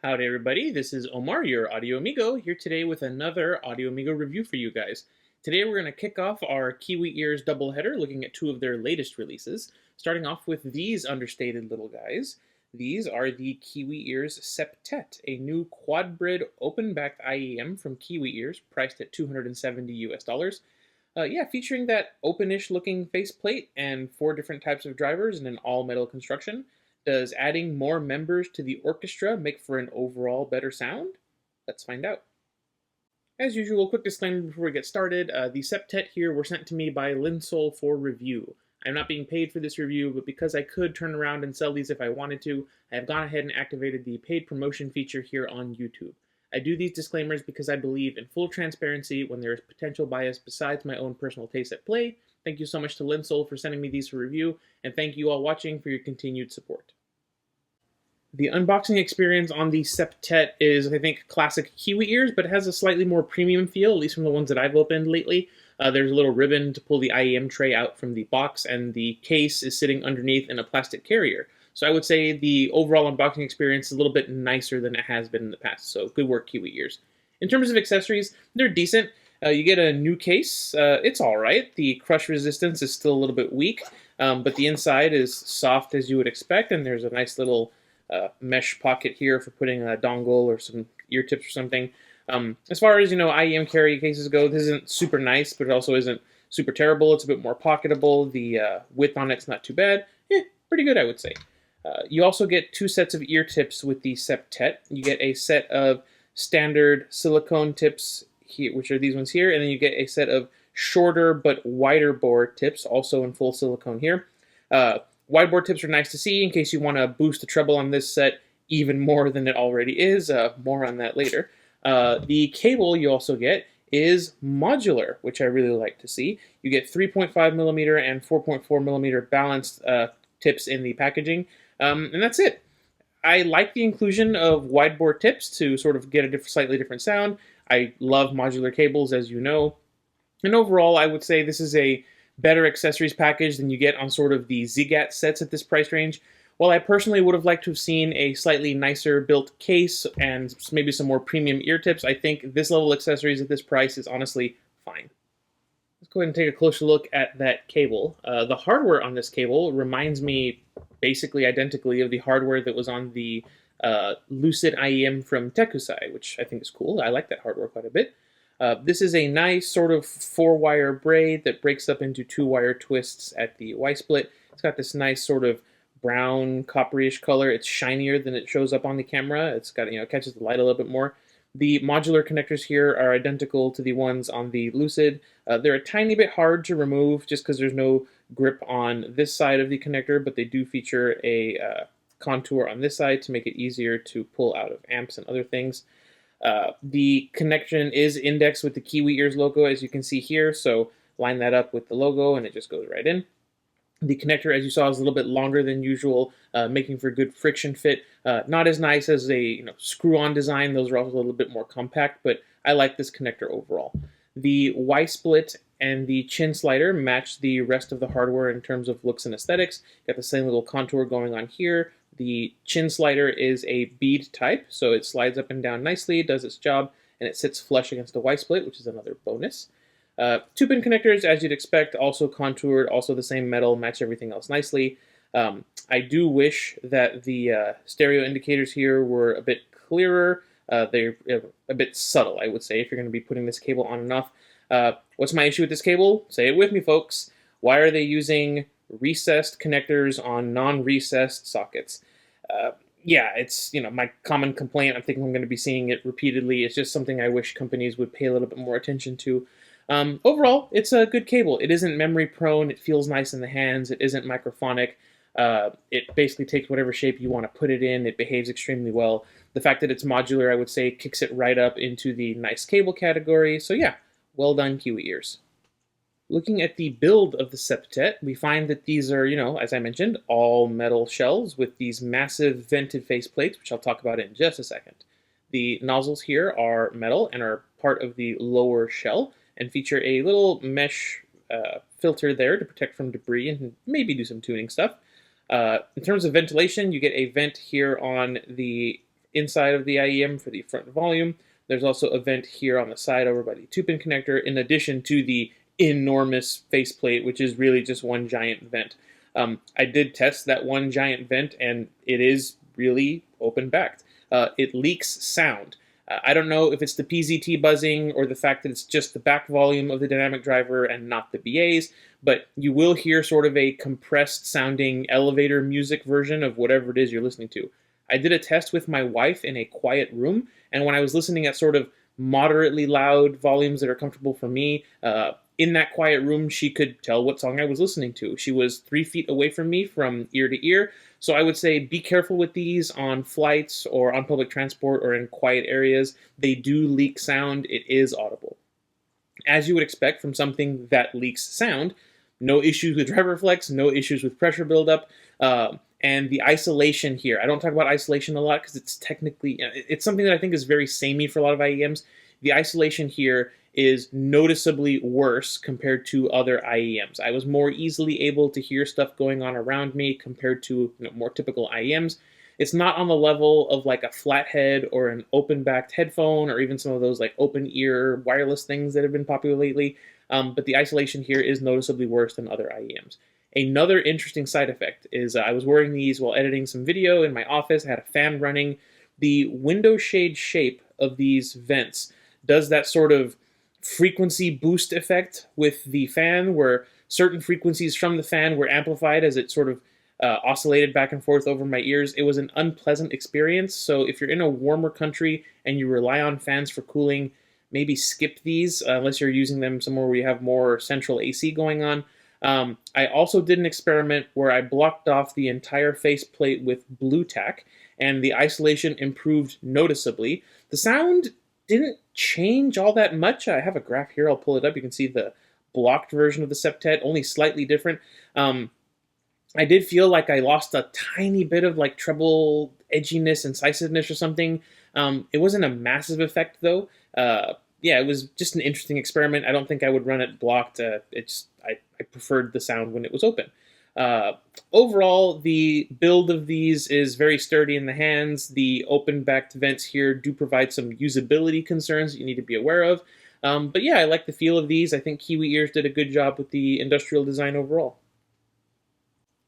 Howdy everybody, this is Omar, your Audio Amigo, here today with another Audio Amigo review for you guys. Today we're going to kick off our Kiwi Ears doubleheader, looking at two of their latest releases, starting off with these understated little guys. These are the Kiwi Ears Septet, a new Quadbrid open-backed IEM from Kiwi Ears, priced at $270 US. Featuring that openish looking faceplate and 4 different types of drivers in an all-metal construction. Does adding more members to the orchestra make for an overall better sound? Let's find out. As usual, quick disclaimer before we get started. The Septet here were sent to me by Linsoul for review. I'm not being paid for this review, but because I could turn around and sell these if I wanted to, I have gone ahead and activated the paid promotion feature here on YouTube. I do these disclaimers because I believe in full transparency when there is potential bias besides my own personal taste at play. Thank you so much to Linsoul for sending me these for review, and thank you all watching for your continued support. The unboxing experience on the Septet is, I think, classic Kiwi ears, but it has a slightly more premium feel, at least from the ones that I've opened lately. There's a little ribbon to pull the IEM tray out from the box, and the case is sitting underneath in a plastic carrier. So I would say the overall unboxing experience is a little bit nicer than it has been in the past, so good work, Kiwi ears. In terms of accessories, they're decent. You get a new case. It's all right. The crush resistance is still a little bit weak, but the inside is soft as you would expect, and there's a nice little mesh pocket here for putting a dongle or some ear tips or something. As far as, IEM carry cases go, this isn't super nice, but it also isn't super terrible. It's a bit more pocketable. The width on it's not too bad. Pretty good, I would say. You also get 2 sets of ear tips with the Septet. You get a set of standard silicone tips here, which are these ones here, and then you get a set of shorter but wider bore tips, also in full silicone here. Wideboard tips are nice to see in case you want to boost the treble on this set even more than it already is. More on that later. The cable you also get is modular, which I really like to see. You get 3.5mm and 4.4mm balanced tips in the packaging, and that's it. I like the inclusion of wideboard tips to sort of get a slightly different sound. I love modular cables, as you know. And overall, I would say this is a better accessories package than you get on sort of the Ziigaat sets at this price range. While I personally would have liked to have seen a slightly nicer built case and maybe some more premium ear tips, I think this level of accessories at this price is honestly fine. Let's go ahead and take a closer look at that cable. The hardware on this cable reminds me basically identically of the hardware that was on the Lucid IEM from Tekusai, which I think is cool. I like that hardware quite a bit. This is a nice sort of 4-wire braid that breaks up into 2-wire twists at the Y-split. It's got this nice sort of brown copperish color. It's shinier than it shows up on the camera. It's got, it catches the light a little bit more. The modular connectors here are identical to the ones on the Lucid. They're a tiny bit hard to remove just because there's no grip on this side of the connector, but they do feature a contour on this side to make it easier to pull out of amps and other things. The connection is indexed with the Kiwi Ears logo, as you can see here, so line that up with the logo and it just goes right in. The connector, as you saw, is a little bit longer than usual, making for good friction fit. Not as nice as a screw-on design. Those are also a little bit more compact, but I like this connector overall. The Y-split and the chin slider match the rest of the hardware in terms of looks and aesthetics. Got the same little contour going on here. The chin slider is a bead type, so it slides up and down nicely, does its job, and it sits flush against the Y-split, which is another bonus. 2-pin connectors, as you'd expect, also contoured, also the same metal, match everything else nicely. I do wish that the stereo indicators here were a bit clearer. They're a bit subtle, I would say, if you're going to be putting this cable on and off. What's my issue with this cable? Say it with me, folks. Why are they using recessed connectors on non-recessed sockets? It's my common complaint. I'm thinking I'm going to be seeing it repeatedly. It's just something I wish companies would pay a little bit more attention to. Overall, it's a good cable. It isn't memory prone. It feels nice in the hands. It isn't microphonic. It basically takes whatever shape you want to put it in. It behaves extremely well. The fact that it's modular, I would say, kicks it right up into the nice cable category. So yeah, well done, Kiwi ears. Looking at the build of the Septet, we find that these are, as I mentioned, all metal shells with these massive vented face plates, which I'll talk about in just a second. The nozzles here are metal and are part of the lower shell and feature a little mesh filter there to protect from debris and maybe do some tuning stuff. In terms of ventilation, you get a vent here on the inside of the IEM for the front volume. There's also a vent here on the side over by the 2-pin connector, in addition to the enormous faceplate, which is really just one giant vent. I did test that one giant vent, and it is really open-backed. It leaks sound. I don't know if it's the PZT buzzing or the fact that it's just the back volume of the dynamic driver and not the BAs, but you will hear sort of a compressed sounding elevator music version of whatever it is you're listening to. I did a test with my wife in a quiet room, and when I was listening at sort of moderately loud volumes that are comfortable for me, in that quiet room, she could tell what song I was listening to. She was 3 feet away from me from ear to ear, so I would say be careful with these on flights or on public transport or in quiet areas. They do leak sound. It is audible. As you would expect from something that leaks sound, no issues with driver flex, no issues with pressure buildup, and the isolation here. I don't talk about isolation a lot because it's technically, it's something that I think is very samey for a lot of IEMs. The isolation here is noticeably worse compared to other IEMs. I was more easily able to hear stuff going on around me compared to more typical IEMs. It's not on the level of like a flathead or an open-backed headphone or even some of those like open-ear wireless things that have been popular lately, but the isolation here is noticeably worse than other IEMs. Another interesting side effect is I was wearing these while editing some video in my office. I had a fan running. The window shade shape of these vents does that sort of frequency boost effect with the fan, where certain frequencies from the fan were amplified as it sort of oscillated back and forth over my ears. It was an unpleasant experience, so if you're in a warmer country and you rely on fans for cooling, maybe skip these unless you're using them somewhere where you have more central AC going on. I also did an experiment where I blocked off the entire faceplate with blue tack, and the isolation improved noticeably. The sound didn't change all that much. I have a graph here. I'll pull it up. You can see the blocked version of the Septet, only slightly different. I did feel like I lost a tiny bit of like treble edginess, incisiveness or something. It wasn't a massive effect though. Yeah, it was just an interesting experiment. I don't think I would run it blocked. I preferred the sound when it was open. Overall, the build of these is very sturdy in the hands. The open-backed vents here do provide some usability concerns that you need to be aware of. But yeah, I like the feel of these. I think Kiwi ears did a good job with the industrial design overall.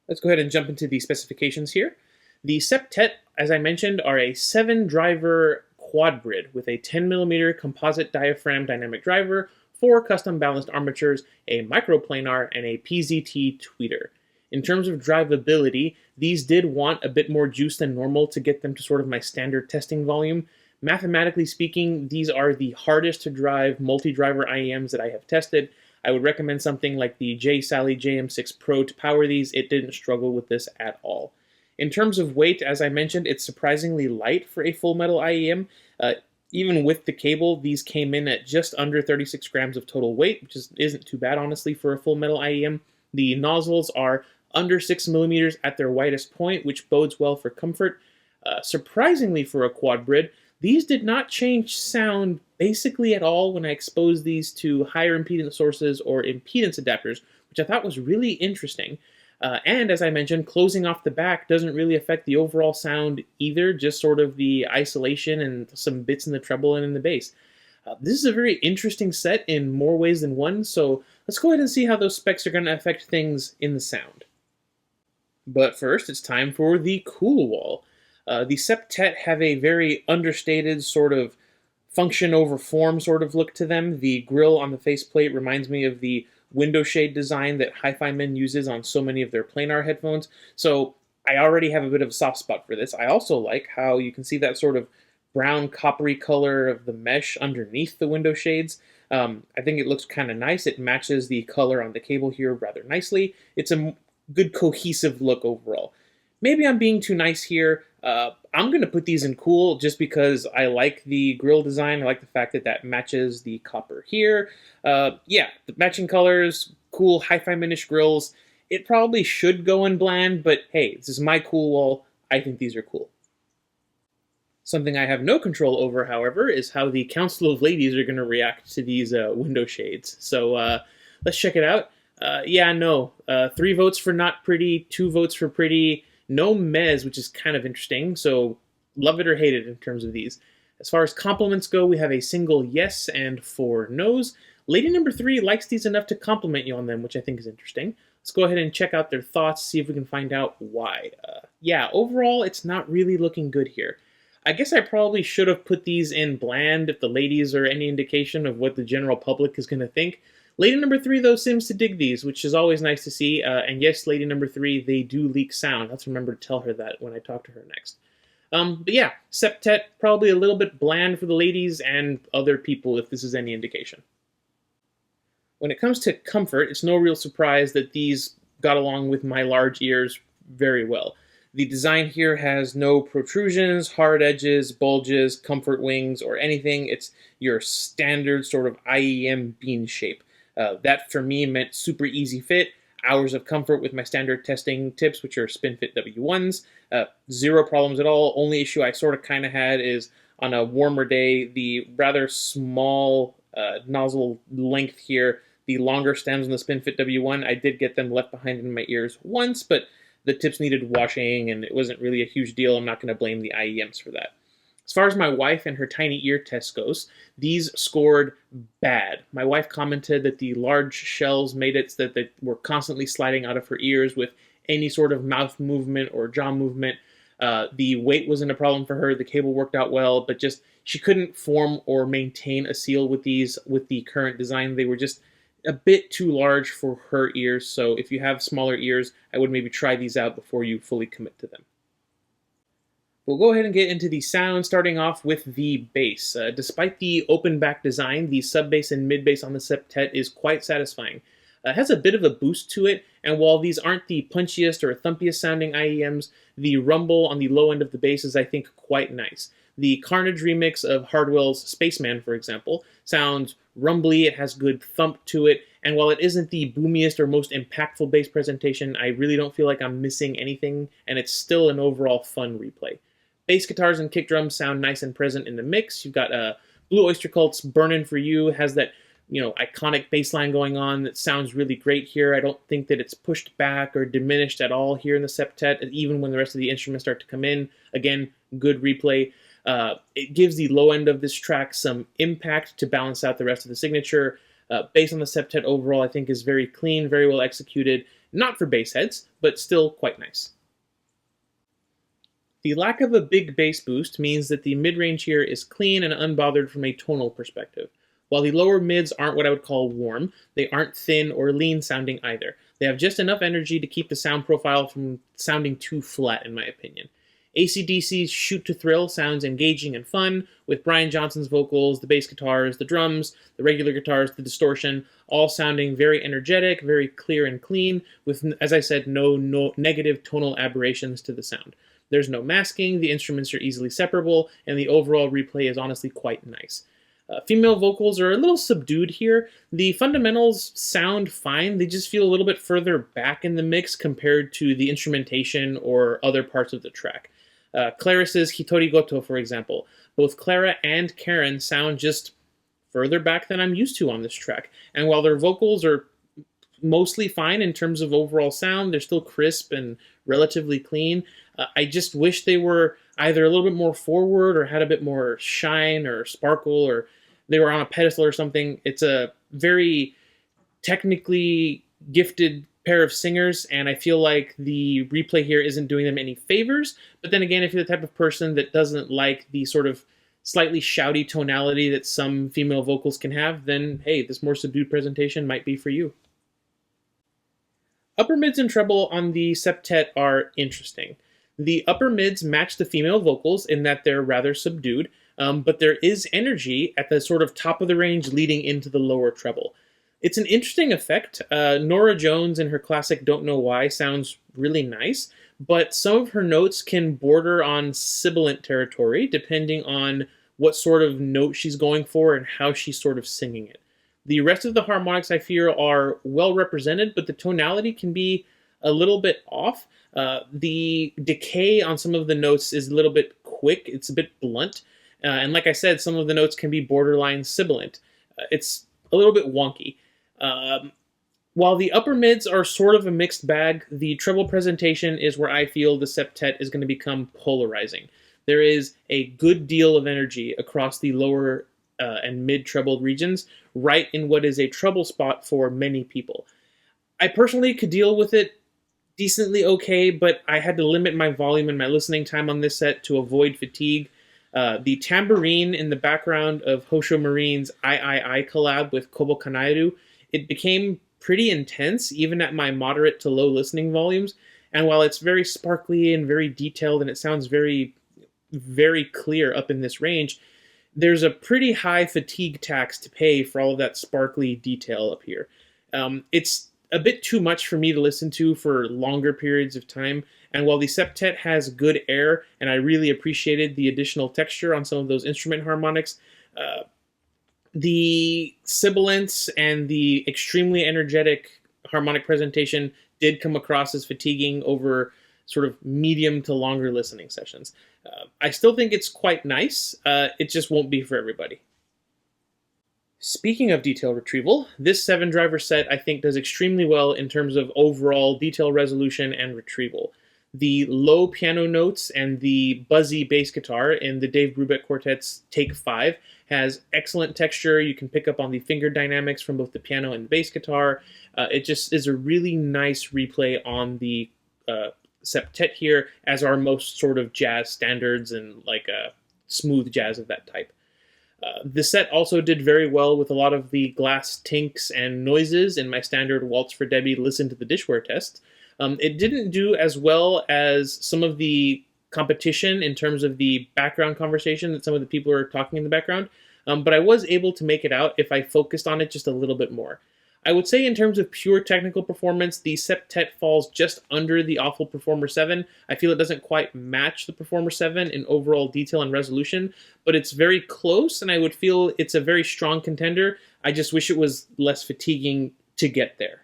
Let's go ahead and jump into the specifications here. The Septet, as I mentioned, are a 7-driver Quadbrid with a 10mm composite diaphragm dynamic driver, 4 custom balanced armatures, a microplanar, and a PZT tweeter. In terms of drivability, these did want a bit more juice than normal to get them to sort of my standard testing volume. Mathematically speaking, these are the hardest to drive multi-driver IEMs that I have tested. I would recommend something like the J-Sally JM6 Pro to power these. It didn't struggle with this at all. In terms of weight, as I mentioned, it's surprisingly light for a full metal IEM. Even with the cable, these came in at just under 36 grams of total weight, which isn't too bad, honestly, for a full metal IEM. The nozzles are under 6 millimeters at their widest point, which bodes well for comfort. Surprisingly for a Quadbrid, these did not change sound basically at all when I exposed these to higher impedance sources or impedance adapters, which I thought was really interesting. And as I mentioned, closing off the back doesn't really affect the overall sound either, just sort of the isolation and some bits in the treble and in the bass. This is a very interesting set in more ways than one, so let's go ahead and see how those specs are going to affect things in the sound. But first, it's time for the cool wall. The Septet have a very understated sort of function over form sort of look to them. The grill on the faceplate reminds me of the window shade design that Hi-Fi Men uses on so many of their planar headphones. So I already have a bit of a soft spot for this. I also like how you can see that sort of brown coppery color of the mesh underneath the window shades. I think it looks kind of nice. It matches the color on the cable here rather nicely. It's a good cohesive look overall. Maybe I'm being too nice here. I'm going to put these in cool just because I like the grill design. I like the fact that that matches the copper here. Yeah, the matching colors, cool Hi-Fi Minish grills. It probably should go in bland, but hey, this is my cool wall. I think these are cool. Something I have no control over, however, is how the Council of Ladies are going to react to these window shades. So let's check it out. Yeah, no. 3 votes for not pretty, 2 votes for pretty. No mez, which is kind of interesting. So love it or hate it in terms of these. As far as compliments go, we have a single yes and 4 no's. Lady number 3 likes these enough to compliment you on them, which I think is interesting. Let's go ahead and check out their thoughts, see if we can find out why. Yeah, overall, it's not really looking good here. I guess I probably should have put these in bland if the ladies are any indication of what the general public is going to think. Lady number 3, though, seems to dig these, which is always nice to see. And yes, lady number 3, they do leak sound. Let's remember to tell her that when I talk to her next. But yeah, Septet, probably a little bit bland for the ladies and other people, if this is any indication. When it comes to comfort, it's no real surprise that these got along with my large ears very well. The design here has no protrusions, hard edges, bulges, comfort wings, or anything. It's your standard sort of IEM bean shape. That for me meant super easy fit, hours of comfort with my standard testing tips, which are Spinfit W1s. Zero problems at all. Only issue I sort of kind of had is on a warmer day, the rather small nozzle length here, the longer stems on the Spinfit W1, I did get them left behind in my ears once, but the tips needed washing and it wasn't really a huge deal. I'm not going to blame the IEMs for that. As far as my wife and her tiny ear test goes, these scored bad. My wife commented that the large shells made it so that they were constantly sliding out of her ears with any sort of mouth movement or jaw movement. The weight wasn't a problem for her. The cable worked out well, but just she couldn't form or maintain a seal with these with the current design. They were just a bit too large for her ears, so if you have smaller ears, I would maybe try these out before you fully commit to them. We'll go ahead and get into the sound, starting off with the bass. Despite the open back design, the sub bass and mid bass on the Septet is quite satisfying. It has a bit of a boost to it, and while these aren't the punchiest or thumpiest sounding IEMs, the rumble on the low end of the bass is, I think, quite nice. The Carnage remix of Hardwell's Spaceman, for example, sounds rumbly, it has good thump to it, and while it isn't the boomiest or most impactful bass presentation, I really don't feel like I'm missing anything, and it's still an overall fun replay. Bass guitars and kick drums sound nice and present in the mix. You've got Blue Oyster Cult's Burnin' For You, has that iconic bass line going on that sounds really great here. I don't think that it's pushed back or diminished at all here in the Septet, even when the rest of the instruments start to come in. Again, good replay. It gives the low end of this track some impact to balance out the rest of the signature. Bass on the Septet overall, I think, is very clean, very well executed. Not for bass heads, but still quite nice. The lack of a big bass boost means that the mid-range here is clean and unbothered from a tonal perspective. While the lower mids aren't what I would call warm, they aren't thin or lean sounding either. They have just enough energy to keep the sound profile from sounding too flat, in my opinion. AC/DC's Shoot to Thrill sounds engaging and fun, with Brian Johnson's vocals, the bass guitars, the drums, the regular guitars, the distortion, all sounding very energetic, very clear and clean, with, as I said, no negative tonal aberrations to the sound. There's no masking, the instruments are easily separable, and the overall replay is honestly quite nice. Female vocals are a little subdued here. The fundamentals sound fine, they just feel a little bit further back in the mix compared to the instrumentation or other parts of the track. Claris's Hitori Goto, for example. Both Clara and Karen sound just further back than I'm used to on this track. And while their vocals are mostly fine in terms of overall sound, they're still crisp and relatively clean. I just wish they were either a little bit more forward or had a bit more shine or sparkle, or they were on a pedestal or something. It's a very technically gifted pair of singers, and I feel like the replay here isn't doing them any favors. But then again, if you're the type of person that doesn't like the sort of slightly shouty tonality that some female vocals can have, then hey, this more subdued presentation might be for you. Upper mids and treble on the Septet are interesting. The upper mids match the female vocals in that they're rather subdued, but there is energy at the sort of top of the range leading into the lower treble. It's an interesting effect. Norah Jones in her classic Don't Know Why sounds really nice, but some of her notes can border on sibilant territory depending on what sort of note she's going for and how she's sort of singing it. The rest of the harmonics, I fear, are well represented, but the tonality can be a little bit off. The decay on some of the notes is a little bit quick. It's a bit blunt. And like I said, some of the notes can be borderline sibilant. It's a little bit wonky. While the upper mids are sort of a mixed bag, the treble presentation is where I feel the Septet is going to become polarizing. there is a good deal of energy across the lower and mid trebled regions, right in what is a trouble spot for many people. I personally could deal with it decently okay, but I had to limit my volume and my listening time on this set to avoid fatigue. The tambourine in the background of Hosho Marine's I collab with Kobo Kanairu, it became pretty intense even at my moderate to low listening volumes. And while it's very sparkly and very detailed and it sounds very, very clear up in this range, there's a pretty high fatigue tax to pay for all of that sparkly detail up here. It's a bit too much for me to listen to for longer periods of time. And while the Septet has good air, and I really appreciated the additional texture on some of those instrument harmonics, the sibilance and the extremely energetic harmonic presentation did come across as fatiguing over sort of medium to longer listening sessions. I still think it's quite nice. It just won't be for everybody. Speaking of detail retrieval, this 7-driver set I think does extremely well in terms of overall detail resolution and retrieval. The low piano notes and the buzzy bass guitar in the Dave Brubeck Quartet's Take 5 has excellent texture. You can pick up on the finger dynamics from both the piano and the bass guitar. It just is a really nice replay on the septet here, as are most sort of jazz standards and like smooth jazz of that type. The set also did very well with a lot of the glass tinks and noises in my standard Waltz for Debbie Listen to the Dishware test. It didn't do as well as some of the competition in terms of the background conversation that some of the people are talking in the background, but I was able to make it out if I focused on it just a little bit more. I would say in terms of pure technical performance, the Septet falls just under the Aful Performer 7. I feel it doesn't quite match the Performer 7 in overall detail and resolution, but it's very close, and I would feel it's a very strong contender. I just wish it was less fatiguing to get there.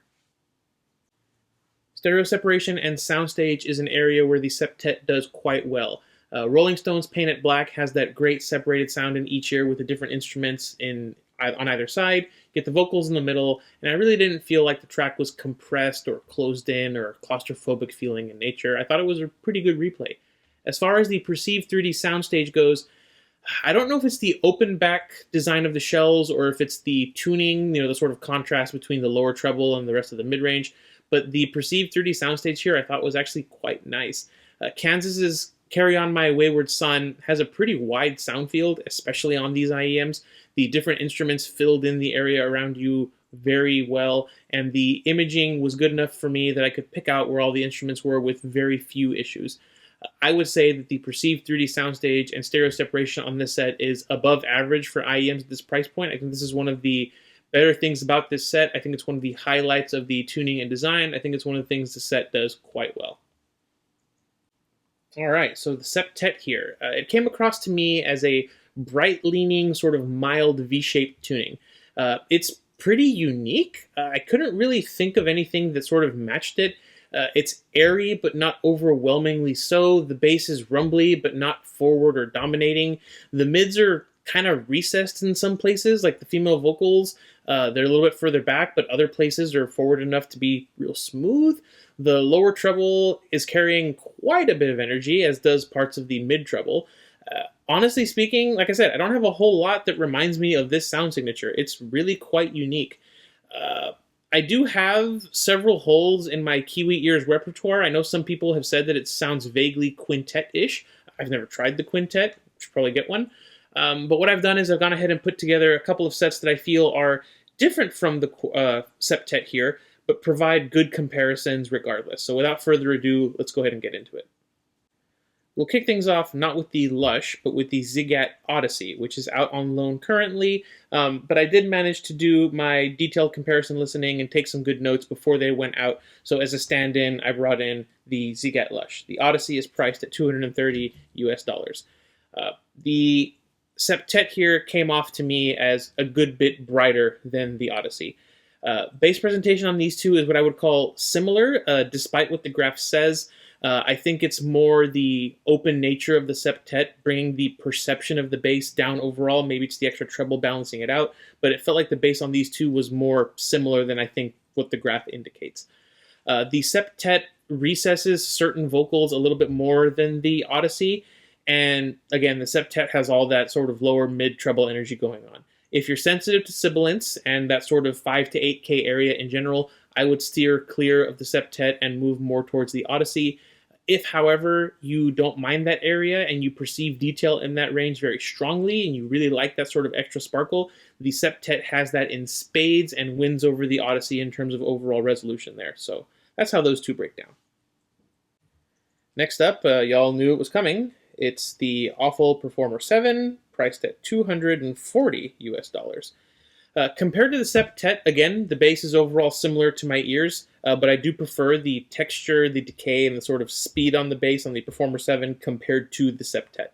Stereo separation and soundstage is an area where the Septet does quite well. Rolling Stone's Paint It Black has that great separated sound in each ear with the different instruments on either side, get the vocals in the middle, and I really didn't feel like the track was compressed or closed in or claustrophobic feeling in nature. I thought it was a pretty good replay. As far as the perceived 3D soundstage goes, I don't know if it's the open back design of the shells or if it's the tuning, the sort of contrast between the lower treble and the rest of the mid-range, but the perceived 3D soundstage here I thought was actually quite nice. Kansas's Carry On My Wayward Son has a pretty wide sound field, especially on these IEMs. The different instruments filled in the area around you very well, and the imaging was good enough for me that I could pick out where all the instruments were with very few issues. I would say that the perceived 3D soundstage and stereo separation on this set is above average for IEMs at this price point. I think this is one of the better things about this set. I think it's one of the highlights of the tuning and design. I think it's one of the things the set does quite well. All right, so the Septet here. It came across to me as a bright-leaning, sort of mild V-shaped tuning. It's pretty unique. I couldn't really think of anything that sort of matched it. It's airy, but not overwhelmingly so. The bass is rumbly, but not forward or dominating. The mids are kind of recessed in some places, like the female vocals. They're a little bit further back, but other places are forward enough to be real smooth. The lower treble is carrying quite a bit of energy, as does parts of the mid treble. Honestly speaking, like I said, I don't have a whole lot that reminds me of this sound signature. It's really quite unique. I do have several holes in my Kiwi ears repertoire. I know some people have said that it sounds vaguely quintet-ish. I've never tried the quintet. Should probably get one. But what I've done is I've gone ahead and put together a couple of sets that I feel are different from the Septet here, but provide good comparisons regardless. So without further ado, let's go ahead and get into it. We'll kick things off not with the Lush, but with the Ziigaat Odyssey, which is out on loan currently, but I did manage to do my detailed comparison listening and take some good notes before they went out, so as a stand-in, I brought in the Ziigaat Lush. The Odyssey is priced at $230 US. The Septet here came off to me as a good bit brighter than the Odyssey. Bass presentation on these two is what I would call similar, despite what the graph says. I think it's more the open nature of the Septet, bringing the perception of the bass down overall. Maybe it's the extra treble balancing it out, but it felt like the bass on these two was more similar than I think what the graph indicates. The Septet recesses certain vocals a little bit more than the Odyssey, And again, the Septet has all that sort of lower mid treble energy going on. If you're sensitive to sibilants and that sort of 5 to 8K area in general, I would steer clear of the Septet and move more towards the Odyssey. If, however, you don't mind that area and you perceive detail in that range very strongly and you really like that sort of extra sparkle, the Septet has that in spades and wins over the Odyssey in terms of overall resolution there. So that's how those two break down. Next up, y'all knew it was coming. It's the Aful Performer 7, priced at $240 US. Compared to the Septet, again, the bass is overall similar to my ears, but I do prefer the texture, the decay, and the sort of speed on the bass on the Performer 7 compared to the Septet.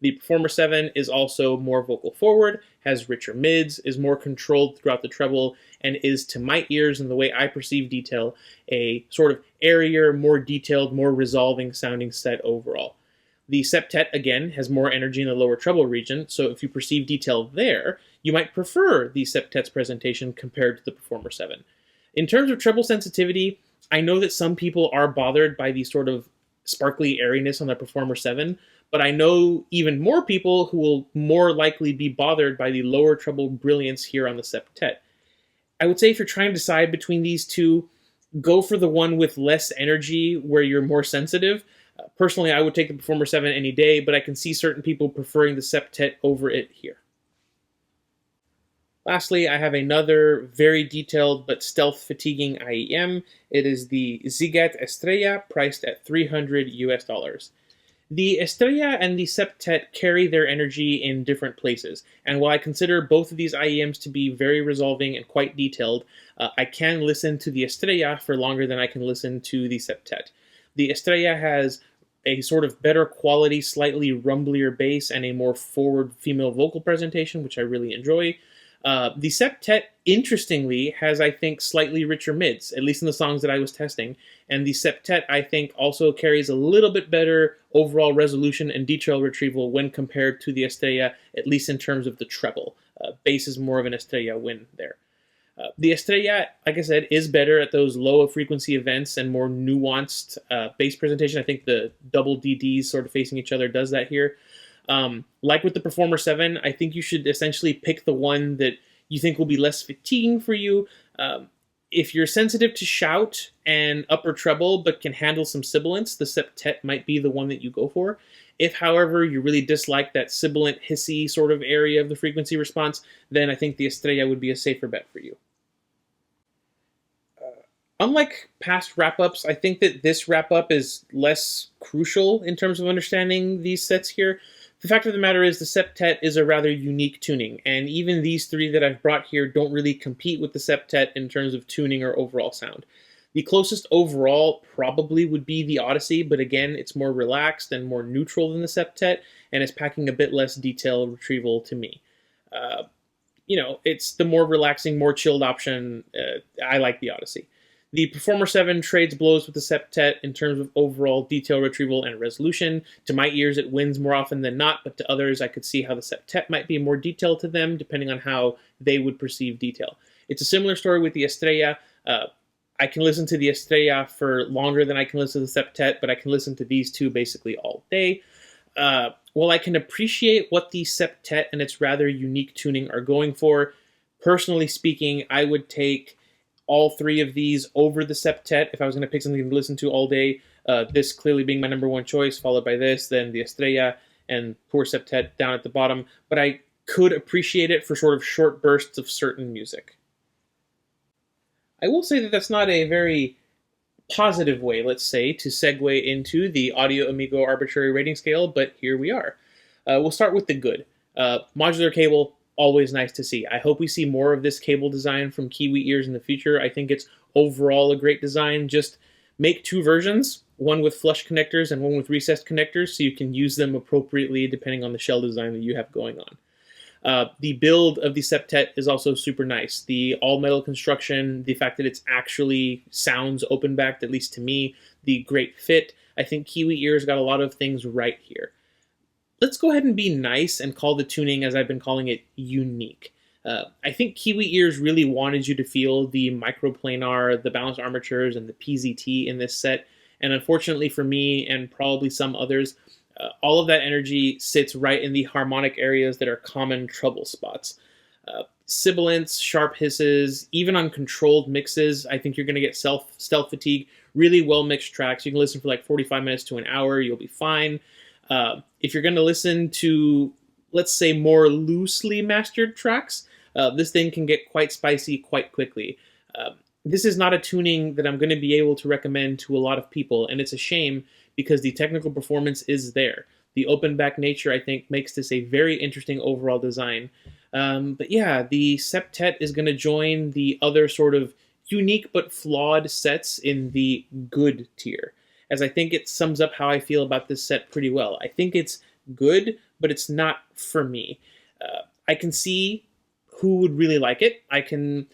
The Performer 7 is also more vocal forward, has richer mids, is more controlled throughout the treble, and is, to my ears and the way I perceive detail, a sort of airier, more detailed, more resolving sounding set overall. The Septet, again, has more energy in the lower treble region, so if you perceive detail there, you might prefer the Septet's presentation compared to the Performer 7. In terms of treble sensitivity, I know that some people are bothered by the sort of sparkly airiness on the Performer 7, but I know even more people who will more likely be bothered by the lower treble brilliance here on the Septet. I would say if you're trying to decide between these two, go for the one with less energy where you're more sensitive. Personally, I would take the Performer 7 any day, but I can see certain people preferring the Septet over it here. Lastly, I have another very detailed but stealth-fatiguing IEM. It is the Ziigaat Estrella, priced at $300 US. The Estrella and the Septet carry their energy in different places, and while I consider both of these IEMs to be very resolving and quite detailed, I can listen to the Estrella for longer than I can listen to the Septet. The Estrella has a sort of better quality, slightly rumblier bass and a more forward female vocal presentation, which I really enjoy. The Septet, interestingly, has, I think, slightly richer mids, at least in the songs that I was testing, and the Septet, I think, also carries a little bit better overall resolution and detail retrieval when compared to the Estrella, at least in terms of the treble. Bass is more of an Estrella win there. The Estrella, like I said, is better at those low frequency events and more nuanced bass presentation. I think the double DDs sort of facing each other does that here. Like with the Performer 7, I think you should essentially pick the one that you think will be less fatiguing for you. If you're sensitive to shout and upper treble but can handle some sibilants, the Septet might be the one that you go for. If, however, you really dislike that sibilant, hissy sort of area of the frequency response, then I think the Estrella would be a safer bet for you. Unlike past wrap-ups, I think that this wrap-up is less crucial in terms of understanding these sets here. The fact of the matter is the Septet is a rather unique tuning, and even these three that I've brought here don't really compete with the Septet in terms of tuning or overall sound. The closest overall probably would be the Odyssey, but again, it's more relaxed and more neutral than the Septet, and is packing a bit less detail retrieval to me. It's the more relaxing, more chilled option. I like the Odyssey. The Performer 7 trades blows with the Septet in terms of overall detail retrieval and resolution. To my ears, it wins more often than not, but to others, I could see how the Septet might be more detailed to them, depending on how they would perceive detail. It's a similar story with the Estrella. I can listen to the Estrella for longer than I can listen to the Septet, but I can listen to these two basically all day. While I can appreciate what the Septet and its rather unique tuning are going for, personally speaking, I would take all three of these over the Septet if I was going to pick something to listen to all day. This clearly being my number one choice, followed by this, then the Estrella, and poor Septet down at the bottom. But I could appreciate it for sort of short bursts of certain music. I will say that that's not a very positive way, let's say, to segue into the Audio Amigo arbitrary rating scale, but here we are. We'll start with the good. Modular cable, always nice to see. I hope we see more of this cable design from Kiwi ears in the future. I think it's overall a great design. Just make two versions, one with flush connectors and one with recessed connectors, so you can use them appropriately depending on the shell design that you have going on. The build of the Septet is also super nice. The all-metal construction, the fact that it's actually sounds open-backed, at least to me, the great fit. I think Kiwi ears got a lot of things right here. Let's go ahead and be nice and call the tuning, as I've been calling it, unique. I think Kiwi ears really wanted you to feel the microplanar, the balanced armatures, and the PZT in this set. And unfortunately for me, and probably some others, All of that energy sits right in the harmonic areas that are common trouble spots. Sibilants, sharp hisses, even on controlled mixes, I think you're going to get stealth fatigue. Really well mixed tracks. You can listen for like 45 minutes to an hour. You'll be fine. If you're going to listen to, let's say, more loosely mastered tracks, this thing can get quite spicy quite quickly. This is not a tuning that I'm going to be able to recommend to a lot of people, and it's a shame because the technical performance is there. The open back nature, I think, makes this a very interesting overall design. But yeah, the Septet is going to join the other sort of unique but flawed sets in the good tier, as I think it sums up how I feel about this set pretty well. I think it's good, but it's not for me. I can see who would really like it. I can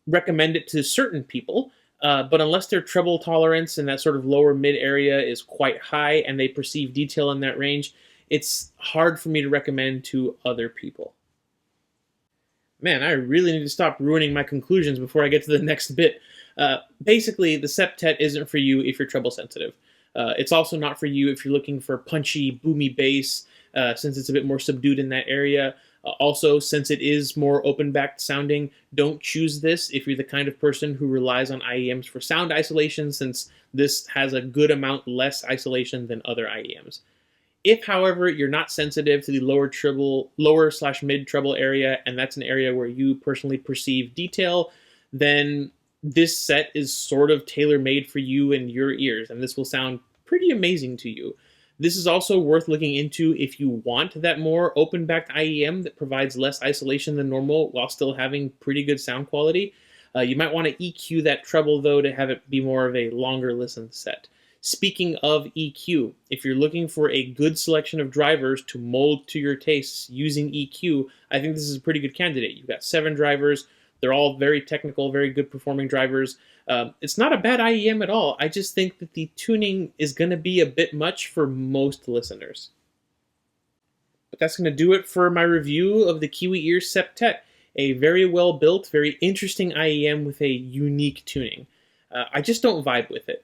recommend it to certain people, but unless their treble tolerance in that sort of lower mid area is quite high and they perceive detail in that range, it's hard for me to recommend to other people. Man, I really need to stop ruining my conclusions before I get to the next bit. Basically, the Septet isn't for you if you're treble sensitive. It's also not for you if you're looking for punchy, boomy bass, since it's a bit more subdued in that area. Also, since it is more open-backed sounding, don't choose this if you're the kind of person who relies on IEMs for sound isolation, since this has a good amount less isolation than other IEMs. If, however, you're not sensitive to the lower/mid treble area, and that's an area where you personally perceive detail, then this set is sort of tailor-made for you and your ears, and this will sound pretty amazing to you. This is also worth looking into if you want that more open-backed IEM that provides less isolation than normal while still having pretty good sound quality. You might want to EQ that treble, though, to have it be more of a longer listen set. Speaking of EQ, if you're looking for a good selection of drivers to mold to your tastes using EQ, I think this is a pretty good candidate. You've got 7 drivers. They're all very technical, very good performing drivers. It's not a bad IEM at all. I just think that the tuning is going to be a bit much for most listeners. But that's going to do it for my review of the Kiwi Ears Septet, a very well built, very interesting IEM with a unique tuning. I just don't vibe with it.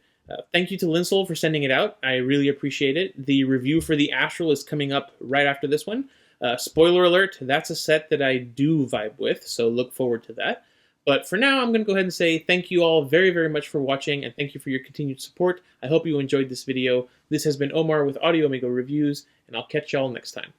Thank you to Linsoul for sending it out. I really appreciate it. The review for the Astral is coming up right after this one. Spoiler alert, that's a set that I do vibe with, so look forward to that. But for now, I'm going to go ahead and say thank you all very, very much for watching, and thank you for your continued support. I hope you enjoyed this video. This has been Omar with Audio Amigo Reviews, and I'll catch y'all next time.